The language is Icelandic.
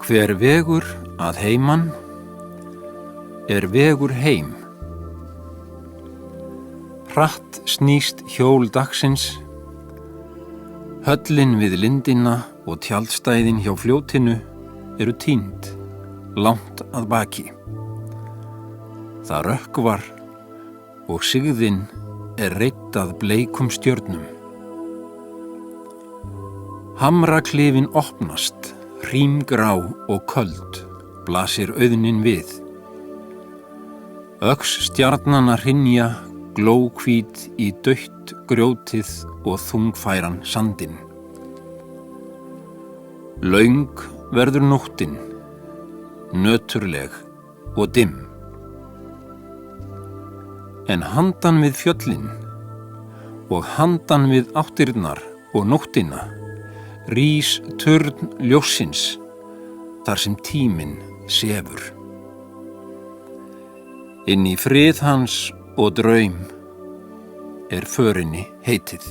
Hver vegur að heiman er vegur heim. Hratt snýst hjól dagsins, höllin við lindina og tjaldstæðin hjá fljótinu eru týnd langt að baki. Það rökkvar og sigðin er reidd að bleikum stjörnum. Hamraklifin opnast, hrímgrá og köld, blasir auðnin við. Öx stjarnanna hrynja, glóhvít í dautt grjótið og þungfæran sandinn. Löng verður nóttin, nöturleg og dimm. En handan við fjöllin og handan við áttirnar og nóttina rís turn ljóssins þar sem tíminn sefur. Inn í frið hans og draum er förinni heitið.